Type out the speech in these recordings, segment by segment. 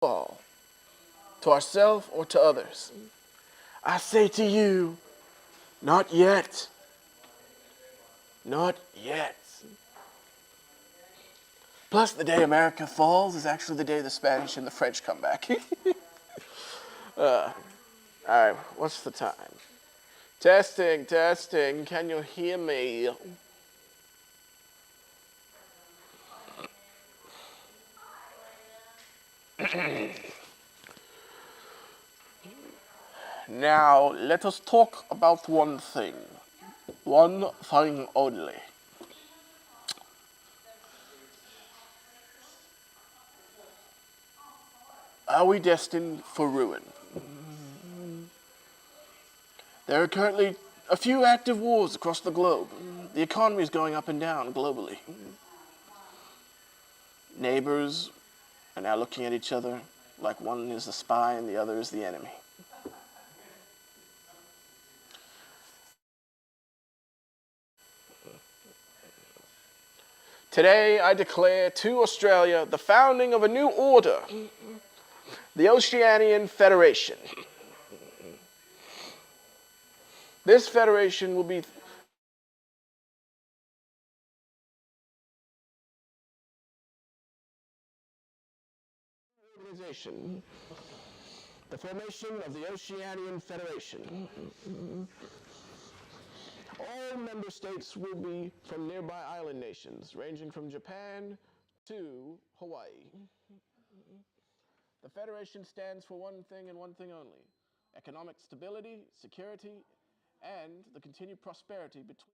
all, to ourselves or to others. I say to you, not yet. Not yet. Plus, the day America falls is actually the day the Spanish and the French come back. All right, what's the time? Testing, testing. Can you hear me? Now, let us talk about one thing. One thing only. Are we destined for ruin? There are currently a few active wars across the globe. The economy is going up and down globally. Neighbors are now looking at each other like one is the spy and the other is the enemy. Today, I declare to Australia the founding of a new order, the Oceanian Federation. This federation will be organization, the formation of the Oceanian Federation. All member states will be from nearby island nations, ranging from Japan to Hawaii. The Federation stands for one thing and one thing only: economic stability, security, and the continued prosperity between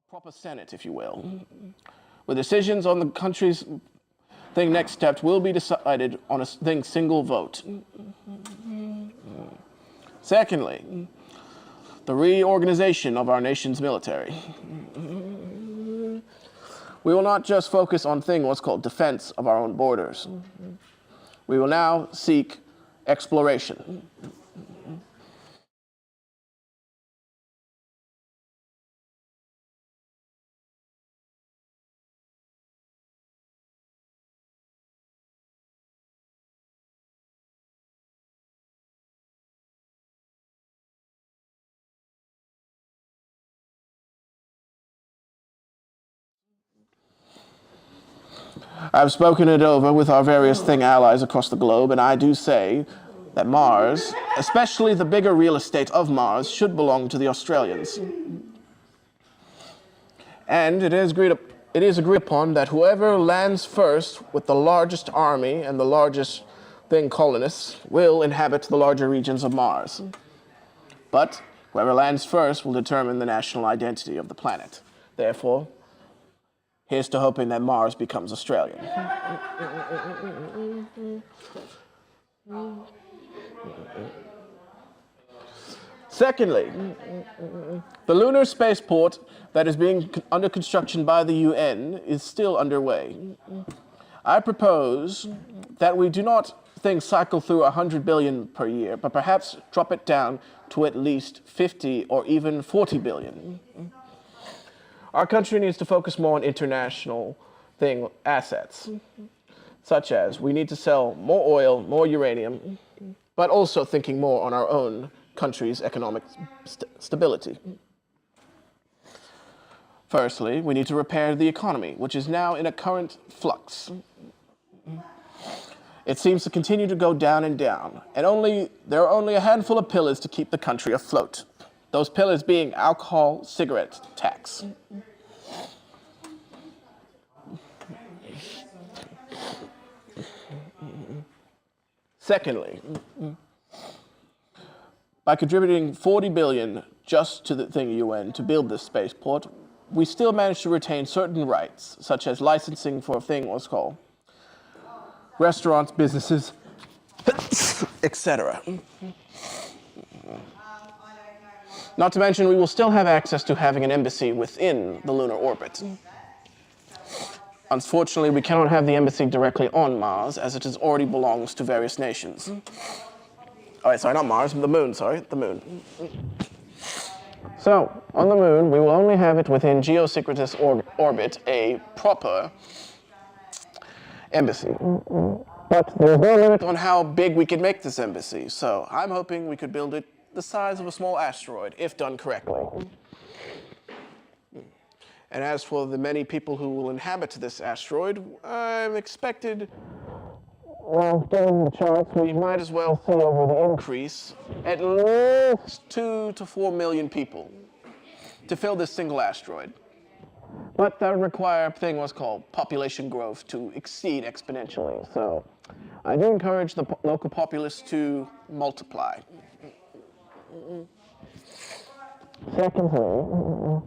a proper Senate, if you will, where decisions on the country's next steps will be decided on a single vote. Secondly, the reorganization of our nation's military. We will not just focus on what's called defense of our own borders. We will now seek exploration. I've spoken it over with our various allies across the globe, and I do say that Mars, especially the bigger real estate of Mars, should belong to the Australians. And it is agreed upon that whoever lands first with the largest army and the largest colonists will inhabit the larger regions of Mars. But whoever lands first will determine the national identity of the planet. Therefore, here's to hoping that Mars becomes Australian. Secondly, the lunar spaceport that is being under construction by the UN is still underway. I propose that we do not cycle through 100 billion per year, but perhaps drop it down to at least 50 or even 40 billion. Our country needs to focus more on international assets, such as we need to sell more oil, more uranium, but also thinking more on our own country's economic stability. Firstly, we need to repair the economy, which is now in a current flux. It seems to continue to go down and down, and there are only a handful of pillars to keep the country afloat. Those pillars being alcohol, cigarette tax. Secondly, by contributing 40 billion just to the UN to build this spaceport, we still manage to retain certain rights, such as licensing for a thing what's called restaurants, businesses, etc. Not to mention, we will still have access to having an embassy within the lunar orbit. Unfortunately, we cannot have the embassy directly on Mars, as it already belongs to various nations. Oh, wait, sorry, not Mars, the moon, the moon. So, on the moon, we will only have it within geosynchronous orbit, a proper embassy. But there's no limit on how big we can make this embassy, so I'm hoping we could build it the size of a small asteroid, if done correctly. And as for the many people who will inhabit this asteroid, I'm expected, well, given the charts, we might as well see over the increase at least 2 to 4 million people to fill this single asteroid. But that would require a thing what's called population growth to exceed exponentially. So I do encourage the local populace to multiply. Secondly,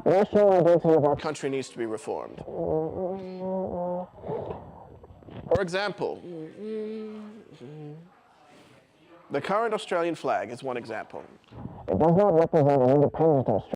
the national identity of our country needs to be reformed. For example, the current Australian flag is one example. It does not represent an independent Australia.